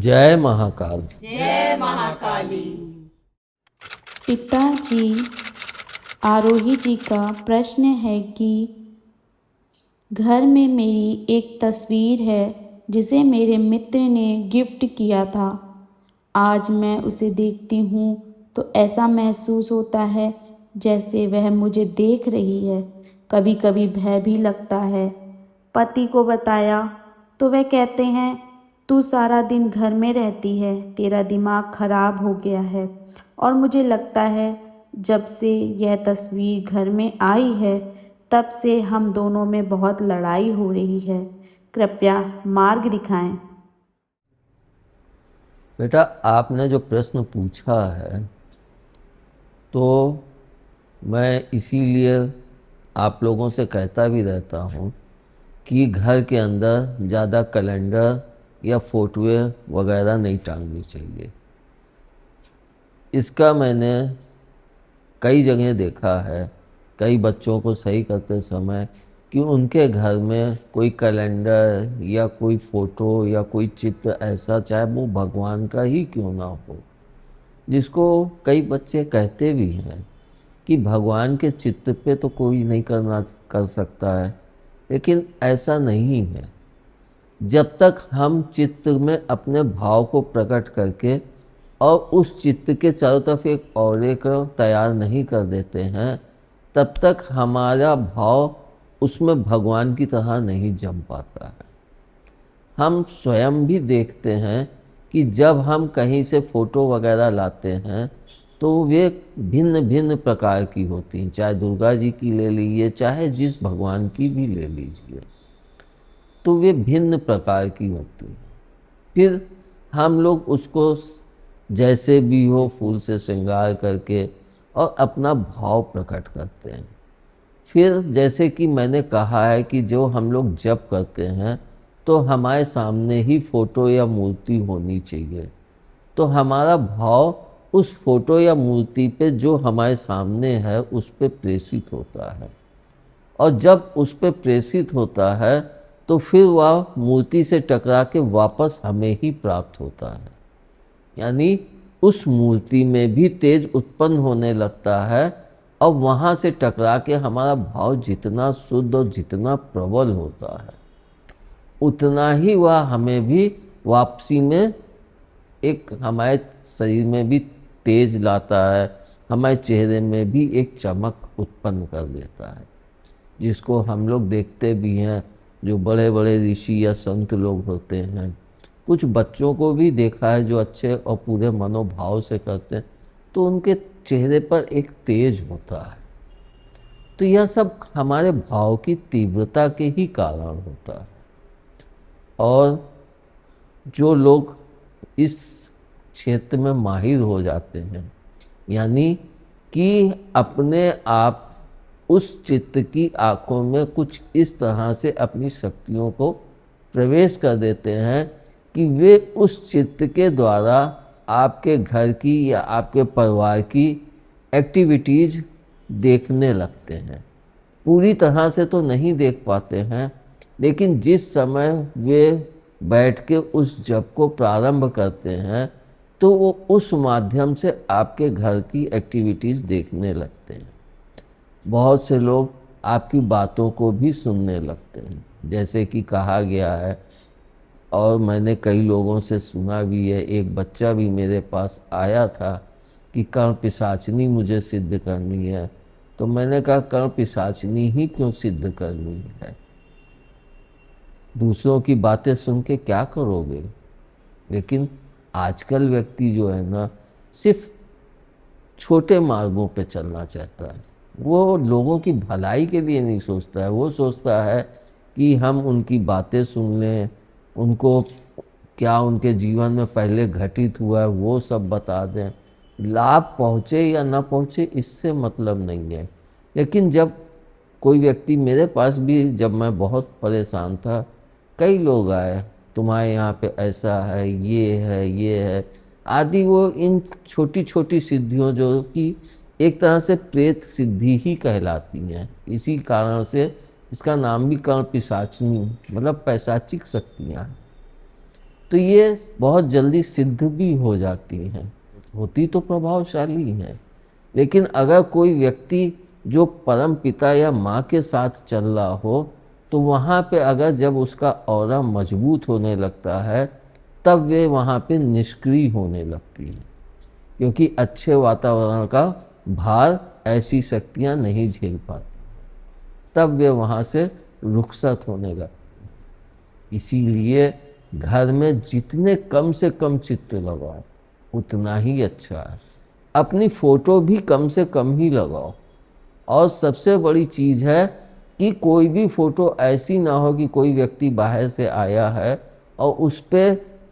जय महाकाल। जय महाकाली। पिताजी, आरोही जी का प्रश्न है कि घर में मेरी एक तस्वीर है जिसे मेरे मित्र ने गिफ्ट किया था। आज मैं उसे देखती हूँ तो ऐसा महसूस होता है जैसे वह मुझे देख रही है। कभी कभी भय भी लगता है। पति को बताया तो वह कहते हैं, तू सारा दिन घर में रहती है, तेरा दिमाग खराब हो गया है। और मुझे लगता है जब से यह तस्वीर घर में आई है तब से हम दोनों में बहुत लड़ाई हो रही है। कृपया मार्ग दिखाएं। बेटा, आपने जो प्रश्न पूछा है तो मैं इसीलिए आप लोगों से कहता भी रहता हूँ कि घर के अंदर ज़्यादा कैलेंडर या फोटोवेयर वगैरह नहीं टांगनी चाहिए। इसका मैंने कई जगह देखा है, कई बच्चों को सही करते समय, कि उनके घर में कोई कैलेंडर या कोई फ़ोटो या कोई चित्र ऐसा, चाहे वो भगवान का ही क्यों ना हो, जिसको कई बच्चे कहते भी हैं कि भगवान के चित्र पे तो कोई नहीं कर सकता है, लेकिन ऐसा नहीं है। जब तक हम चित्र में अपने भाव को प्रकट करके और उस चित्र के चारों तरफ एक औरे को तैयार नहीं कर देते हैं, तब तक हमारा भाव उसमें भगवान की तरह नहीं जम पाता है। हम स्वयं भी देखते हैं कि जब हम कहीं से फ़ोटो वगैरह लाते हैं तो वे भिन्न भिन्न प्रकार की होती हैं, चाहे दुर्गा जी की ले लीजिए, चाहे जिस भगवान की भी ले लीजिए, तो वे भिन्न प्रकार की होती हैं। फिर हम लोग उसको जैसे भी हो फूल से श्रृंगार करके और अपना भाव प्रकट करते हैं। फिर जैसे कि मैंने कहा है कि जो हम लोग जप करते हैं तो हमारे सामने ही फोटो या मूर्ति होनी चाहिए, तो हमारा भाव उस फोटो या मूर्ति पे जो हमारे सामने है उस पे प्रेषित होता है, और जब उस पे प्रेषित होता है तो फिर वह मूर्ति से टकरा के वापस हमें ही प्राप्त होता है। यानी उस मूर्ति में भी तेज उत्पन्न होने लगता है, और वहाँ से टकरा के हमारा भाव जितना शुद्ध और जितना प्रबल होता है, उतना ही वह हमें भी वापसी में एक हमारे शरीर में भी तेज लाता है, हमारे चेहरे में भी एक चमक उत्पन्न कर देता है, जिसको हम लोग देखते भी हैं। जो बड़े बड़े ऋषि या संत लोग होते हैं, कुछ बच्चों को भी देखा है जो अच्छे और पूरे मनोभाव से करते हैं, तो उनके चेहरे पर एक तेज होता है। तो यह सब हमारे भाव की तीव्रता के ही कारण होता है। और जो लोग इस क्षेत्र में माहिर हो जाते हैं, यानी कि अपने आप उस चित्त की आँखों में कुछ इस तरह से अपनी शक्तियों को प्रवेश कर देते हैं कि वे उस चित्त के द्वारा आपके घर की या आपके परिवार की एक्टिविटीज़ देखने लगते हैं। पूरी तरह से तो नहीं देख पाते हैं, लेकिन जिस समय वे बैठ के उस जप को प्रारंभ करते हैं तो वो उस माध्यम से आपके घर की एक्टिविटीज़ देखने लगते हैं। बहुत से लोग आपकी बातों को भी सुनने लगते हैं, जैसे कि कहा गया है, और मैंने कई लोगों से सुना भी है। एक बच्चा भी मेरे पास आया था कि कर्ण पिशाचिनी मुझे सिद्ध करनी है, तो मैंने कहा कर्ण पिशाचिनी ही क्यों सिद्ध करनी है, दूसरों की बातें सुन के क्या करोगे। लेकिन आजकल व्यक्ति जो है ना, सिर्फ छोटे मार्गों पे चलना चाहता है, वो लोगों की भलाई के लिए नहीं सोचता है। वो सोचता है कि हम उनकी बातें सुन लें, उनको क्या उनके जीवन में पहले घटित हुआ है वो सब बता दें, लाभ पहुँचे या ना पहुँचे इससे मतलब नहीं है। लेकिन जब कोई व्यक्ति मेरे पास भी, जब मैं बहुत परेशान था, कई लोग आए, तुम्हारे यहाँ पे ऐसा है, ये है आदि, वो इन छोटी छोटी सिद्धियों जो कि एक तरह से प्रेत सिद्धि ही कहलाती हैं, इसी कारण से इसका नाम भी कर्ण पिशाचिनी मतलब पैशाचिक शक्तियाँ हैं। तो ये बहुत जल्दी सिद्ध भी हो जाती हैं, होती तो प्रभावशाली हैं। लेकिन अगर कोई व्यक्ति जो परम पिता या माँ के साथ चल रहा हो, तो वहाँ पे अगर जब उसका ऑरा मजबूत होने लगता है, तब वे वहाँ पे निष्क्रिय होने लगती हैं, क्योंकि अच्छे वातावरण का भार ऐसी शक्तियाँ नहीं झेल पाती, तब वे वहाँ से रुखसत होने लगती। इसीलिए घर में जितने कम से कम चित्र लगाओ उतना ही अच्छा है। अपनी फोटो भी कम से कम ही लगाओ। और सबसे बड़ी चीज़ है कि कोई भी फ़ोटो ऐसी ना हो कि कोई व्यक्ति बाहर से आया है और उस पे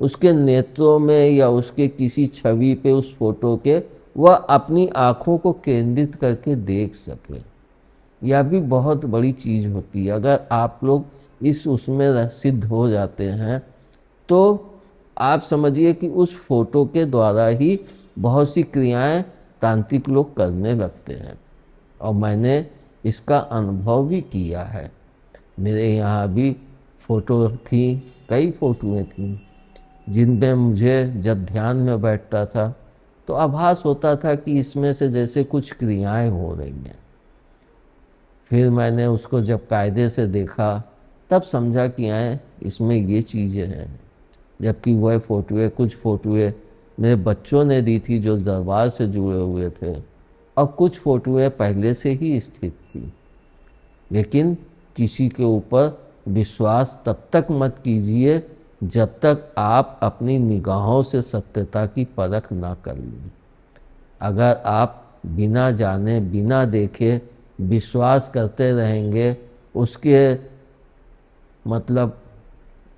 उसके नेत्रों में या उसके किसी छवि पे उस फोटो के वह अपनी आँखों को केंद्रित करके देख सके। यह भी बहुत बड़ी चीज़ होती है। अगर आप लोग इस उसमें सिद्ध हो जाते हैं तो आप समझिए कि उस फोटो के द्वारा ही बहुत सी क्रियाएं तांत्रिक लोग करने लगते हैं, और मैंने इसका अनुभव भी किया है। मेरे यहाँ भी फ़ोटो थी, कई फ़ोटोएँ थीं जिनमें मुझे जब ध्यान में बैठता था तो आभास होता था कि इसमें से जैसे कुछ क्रियाएं हो रही हैं। फिर मैंने उसको जब कायदे से देखा तब समझा कि इसमें ये चीज़ें हैं। जबकि वह फ़ोटोएँ, कुछ फ़ोटोएँ मेरे बच्चों ने दी थी जो दरबार से जुड़े हुए थे, और कुछ फ़ोटोएँ पहले से ही स्थित थी। लेकिन किसी के ऊपर विश्वास तब तक मत कीजिए जब तक आप अपनी निगाहों से सत्यता की परख ना कर लें। अगर आप बिना जाने बिना देखे विश्वास करते रहेंगे उसके मतलब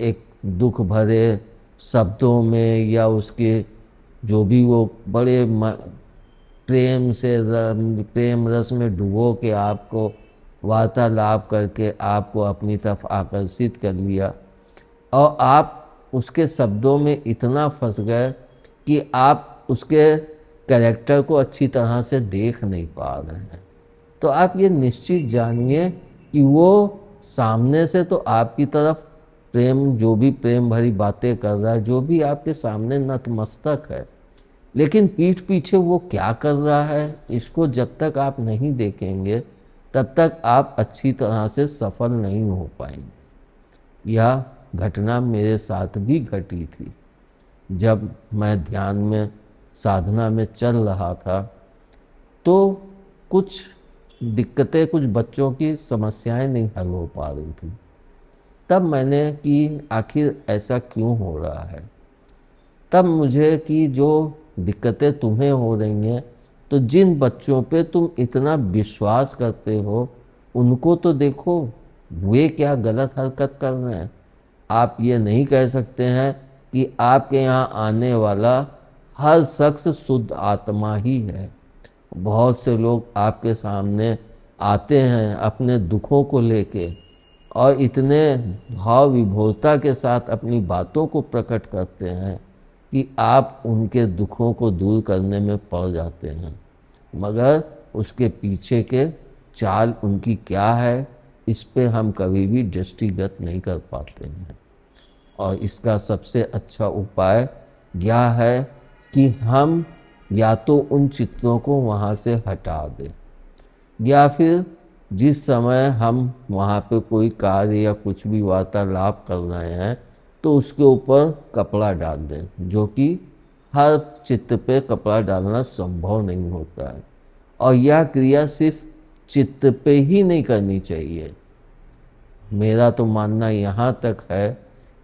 एक दुख भरे शब्दों में या उसके जो भी वो बड़े प्रेम रस में डुबो के आपको वार्तालाप करके आपको अपनी तरफ आकर्षित कर लिया, और आप उसके शब्दों में इतना फंस गए कि आप उसके कैरेक्टर को अच्छी तरह से देख नहीं पा रहे हैं। तो आप ये निश्चित जानिए कि वो सामने से तो आपकी तरफ प्रेम, जो भी प्रेम भरी बातें कर रहा है, जो भी आपके सामने नतमस्तक है, लेकिन पीठ पीछे वो क्या कर रहा है, इसको जब तक आप नहीं देखेंगे तब तक आप अच्छी तरह से सफल नहीं हो पाएंगे। यह घटना मेरे साथ भी घटी थी। जब मैं ध्यान में साधना में चल रहा था तो कुछ दिक्कतें, कुछ बच्चों की समस्याएं नहीं हल हो पा रही थी। तब मैंने कि आखिर ऐसा क्यों हो रहा है। तब मुझे कि जो दिक्कतें तुम्हें हो रही हैं, तो जिन बच्चों पे तुम इतना विश्वास करते हो उनको तो देखो, वे क्या गलत हरकत कर रहे हैं। आप ये नहीं कह सकते हैं कि आपके यहाँ आने वाला हर शख्स शुद्ध आत्मा ही है। बहुत से लोग आपके सामने आते हैं अपने दुखों को लेके, और इतने भाव विभोरता के साथ अपनी बातों को प्रकट करते हैं कि आप उनके दुखों को दूर करने में पड़ जाते हैं, मगर उसके पीछे के चाल उनकी क्या है, इस पे हम कभी भी दृष्टिगत नहीं कर पाते हैं। और इसका सबसे अच्छा उपाय यह है कि हम या तो उन चित्रों को वहाँ से हटा दें, या फिर जिस समय हम वहाँ पे कोई कार्य या कुछ भी वार्तालाप कर रहे हैं तो उसके ऊपर कपड़ा डाल दें, जो कि हर चित्र पे कपड़ा डालना संभव नहीं होता है। और यह क्रिया सिर्फ चित्त पे ही नहीं करनी चाहिए। मेरा तो मानना यहाँ तक है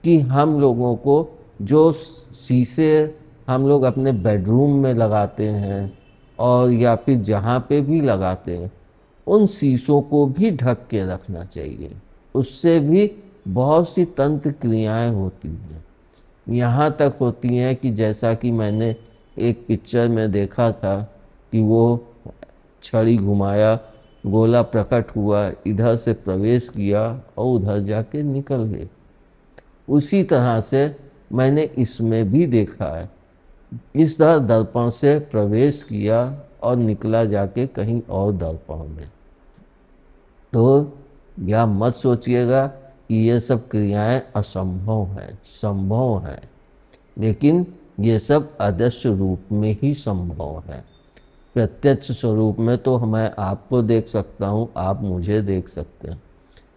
कि हम लोगों को जो शीशे हम लोग अपने बेडरूम में लगाते हैं और या फिर जहाँ पे भी लगाते हैं, उन शीशों को भी ढक के रखना चाहिए। उससे भी बहुत सी तंत्र क्रियाएं होती हैं। यहाँ तक होती हैं कि जैसा कि मैंने एक पिक्चर में देखा था कि वो छड़ी घुमाया, गोला प्रकट हुआ, इधर से प्रवेश किया और उधर जाके निकल गए। उसी तरह से मैंने इसमें भी देखा है, इस तरह दर्पण से प्रवेश किया और निकला जाके कहीं और दर्पण में। तो यह मत सोचिएगा कि ये सब क्रियाएं असंभव हैं, संभव हैं। लेकिन ये सब अदृश्य रूप में ही संभव है। प्रत्यक्ष स्वरूप में तो मैं आपको देख सकता हूँ, आप मुझे देख सकते हैं,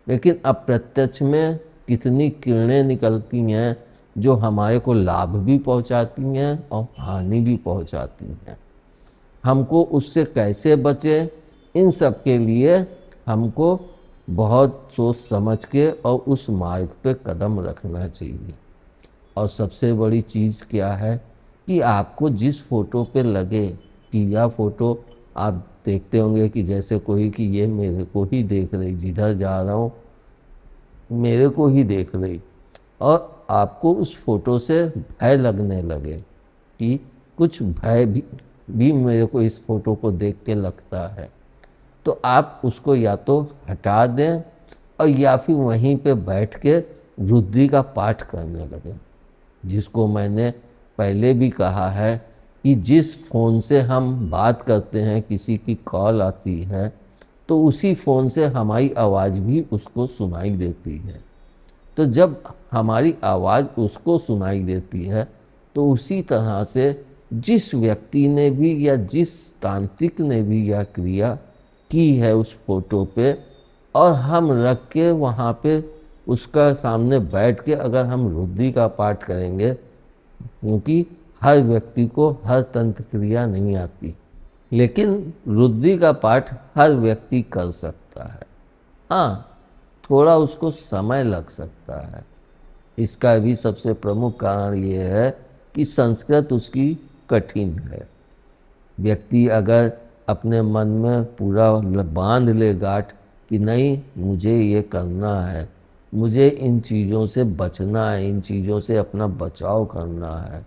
लेकिन अप्रत्यक्ष में कितनी किरणें निकलती हैं जो हमारे को लाभ भी पहुँचाती हैं और हानि भी पहुँचाती हैं। हमको उससे कैसे बचे, इन सब के लिए हमको बहुत सोच समझ के और उस मार्ग पे कदम रखना चाहिए। और सबसे बड़ी चीज़ क्या है कि आपको जिस फ़ोटो पे लगे कि यह फ़ोटो, आप देखते होंगे कि जैसे कोई कि ये मेरे को ही देख रही, जिधर जा रहा हूँ मेरे को ही देख रही, और आपको उस फ़ोटो से भय लगने लगे कि कुछ भय भी मेरे को इस फ़ोटो को देख के लगता है, तो आप उसको या तो हटा दें और या फिर वहीं पे बैठ के रुद्री का पाठ करने लगे। जिसको मैंने पहले भी कहा है कि जिस फ़ोन से हम बात करते हैं, किसी की कॉल आती है तो उसी फ़ोन से हमारी आवाज़ भी उसको सुनाई देती है। तो जब हमारी आवाज़ उसको सुनाई देती है तो उसी तरह से जिस व्यक्ति ने भी या जिस तांत्रिक ने भी यह क्रिया की है उस फोटो पे, और हम रख के वहाँ पे उसका सामने बैठ के अगर हम रुद्री का पाठ करेंगे, क्योंकि हर व्यक्ति को हर तंत्र क्रिया नहीं आती, लेकिन रुद्री का पाठ हर व्यक्ति कर सकता है। हाँ, थोड़ा उसको समय लग सकता है। इसका भी सबसे प्रमुख कारण ये है कि संस्कृत उसकी कठिन है। व्यक्ति अगर अपने मन में पूरा बांध ले गांठ कि नहीं मुझे ये करना है, मुझे इन चीज़ों से बचना है, इन चीज़ों से अपना बचाव करना है,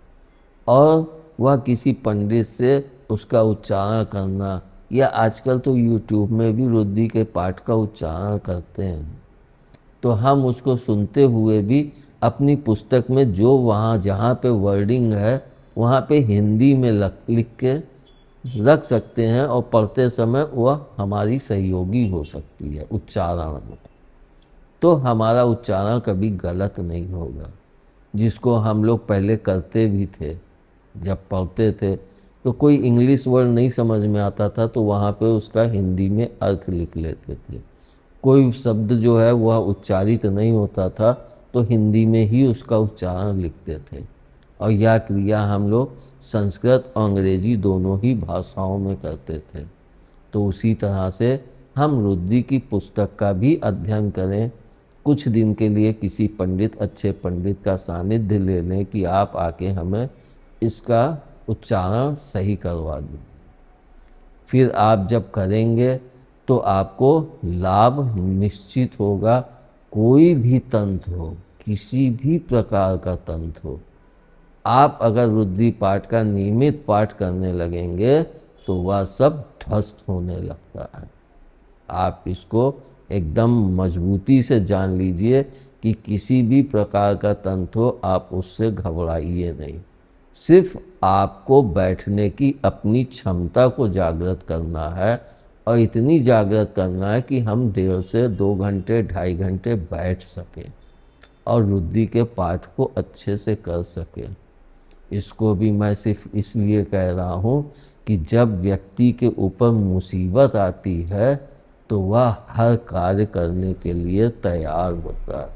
और वह किसी पंडित से उसका उच्चारण करना, या आजकल तो यूट्यूब में भी रुद्री के पाठ का उच्चारण करते हैं, तो हम उसको सुनते हुए भी अपनी पुस्तक में जो वहाँ जहाँ पे वर्डिंग है वहाँ पे हिंदी में लिख के रख सकते हैं, और पढ़ते समय वह हमारी सहयोगी हो सकती है उच्चारण में। तो हमारा उच्चारण कभी गलत नहीं होगा। जिसको हम लोग पहले करते भी थे, जब पढ़ते थे तो कोई इंग्लिश वर्ड नहीं समझ में आता था तो वहाँ पे उसका हिंदी में अर्थ लिख लेते थे। कोई शब्द जो है वह उच्चारित नहीं होता था तो हिंदी में ही उसका उच्चारण लिखते थे। और यह क्रिया हम लोग संस्कृत और अंग्रेजी दोनों ही भाषाओं में करते थे। तो उसी तरह से हम रुद्री की पुस्तक का भी अध्ययन करें, कुछ दिन के लिए किसी पंडित, अच्छे पंडित का सानिध्य ले लें कि आप आके हमें इसका उच्चारण सही करवा दें। फिर आप जब करेंगे तो आपको लाभ निश्चित होगा। कोई भी तंत्र हो, किसी भी प्रकार का तंत्र हो, आप अगर रुद्री पाठ का नियमित पाठ करने लगेंगे तो वह सब ध्वस्त होने लगता है। आप इसको एकदम मजबूती से जान लीजिए कि किसी भी प्रकार का तंत्र हो, आप उससे घबराइए नहीं। सिर्फ आपको बैठने की अपनी क्षमता को जागृत करना है, और इतनी जागृत करना है कि हम 1.5 से 2 घंटे 2.5 घंटे बैठ सकें और रुद्री के पाठ को अच्छे से कर सकें। इसको भी मैं सिर्फ इसलिए कह रहा हूँ कि जब व्यक्ति के ऊपर मुसीबत आती है तो वह हर कार्य करने के लिए तैयार होता है।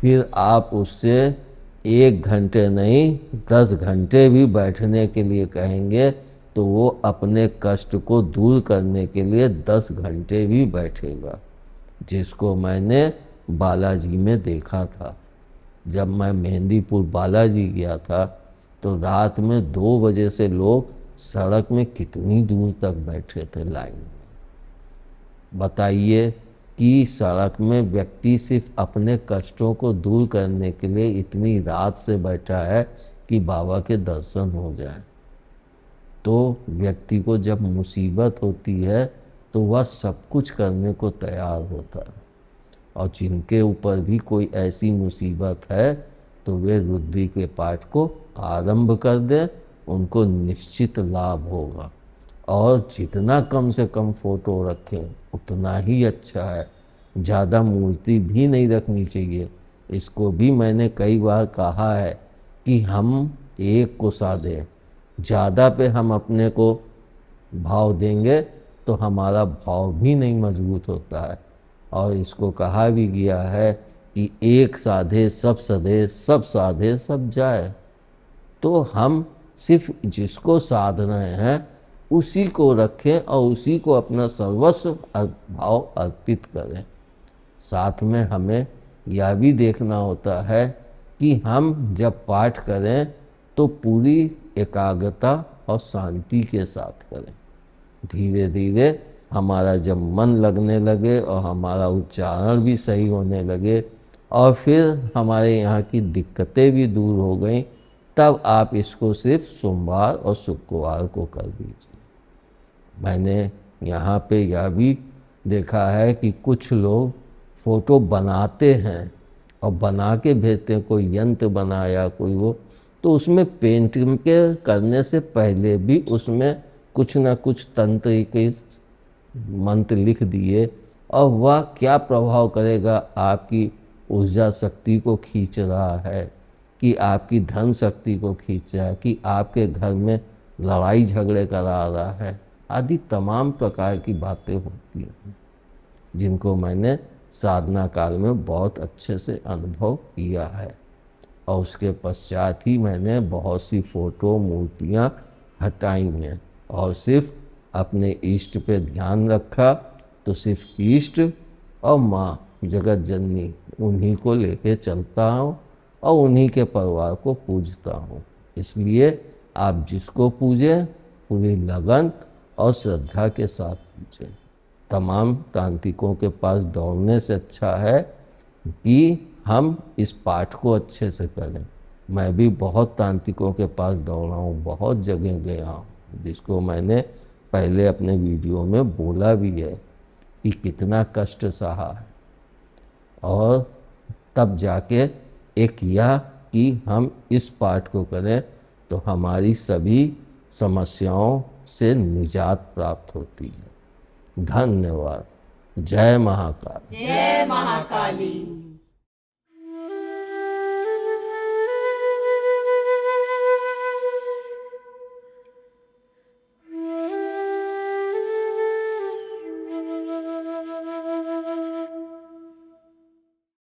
फिर आप उससे 1 घंटे नहीं 10 घंटे भी बैठने के लिए कहेंगे तो वो अपने कष्ट को दूर करने के लिए 10 घंटे भी बैठेगा, जिसको मैंने बालाजी में देखा था। जब मैं मेहंदीपुर बालाजी गया था तो रात में 2 बजे से लोग सड़क में कितनी दूर तक बैठे थे लाइन में। बताइए कि सड़क में व्यक्ति सिर्फ अपने कष्टों को दूर करने के लिए इतनी रात से बैठा है कि बाबा के दर्शन हो जाए। तो व्यक्ति को जब मुसीबत होती है तो वह सब कुछ करने को तैयार होता है, और जिनके ऊपर भी कोई ऐसी मुसीबत है तो वे रुद्री के पाठ को आरंभ कर दें, उनको निश्चित लाभ होगा। और जितना कम से कम फोटो रखें उतना ही अच्छा है। ज़्यादा मूर्ति भी नहीं रखनी चाहिए। इसको भी मैंने कई बार कहा है कि हम एक को साधें। ज़्यादा पे हम अपने को भाव देंगे तो हमारा भाव भी नहीं मजबूत होता है। और इसको कहा भी गया है कि एक साधे सब सधे, सब साधे सब जाए। तो हम सिर्फ जिसको साध रहे हैं उसी को रखें और उसी को अपना सर्वस्व भाव अर्पित करें। साथ में हमें यह भी देखना होता है कि हम जब पाठ करें तो पूरी एकाग्रता और शांति के साथ करें। धीरे धीरे हमारा जब मन लगने लगे और हमारा उच्चारण भी सही होने लगे और फिर हमारे यहाँ की दिक्कतें भी दूर हो गई, तब आप इसको सिर्फ सोमवार और शुक्रवार को कर दीजिए। मैंने यहाँ पे यह भी देखा है कि कुछ लोग फ़ोटो बनाते हैं और बना के भेजते हैं, कोई यंत्र बनाया कोई वो, तो उसमें पेंटिंग के करने से पहले भी उसमें कुछ ना कुछ तंत्र के मंत्र लिख दिए और वह क्या प्रभाव करेगा, आपकी ऊर्जा शक्ति को खींच रहा है कि आपकी धन शक्ति को खींच रहा है कि आपके घर में लड़ाई झगड़े करा रहा है, आदि तमाम प्रकार की बातें होती हैं जिनको मैंने साधना काल में बहुत अच्छे से अनुभव किया है। और उसके पश्चात ही मैंने बहुत सी फ़ोटो मूर्तियाँ हटाई हैं और सिर्फ अपने इष्ट पे ध्यान रखा। तो सिर्फ इष्ट और माँ जगत जननी उन्हीं को लेके चलता हूँ और उन्हीं के परिवार को पूजता हूँ। इसलिए आप जिसको पूजें पूरी लगन और श्रद्धा के साथ पूजें। तमाम तांत्रिकों के पास दौड़ने से अच्छा है कि हम इस पाठ को अच्छे से करें। मैं भी बहुत तांत्रिकों के पास दौड़ा हूँ, बहुत जगह गया हूँ, जिसको मैंने पहले अपने वीडियो में बोला भी है कि कितना कष्ट सहा है। और तब जाके एक यह कि हम इस पाठ को करें तो हमारी सभी समस्याओं से निजात प्राप्त होती है। धन्यवाद। जय महाकाल। जय महाकाली।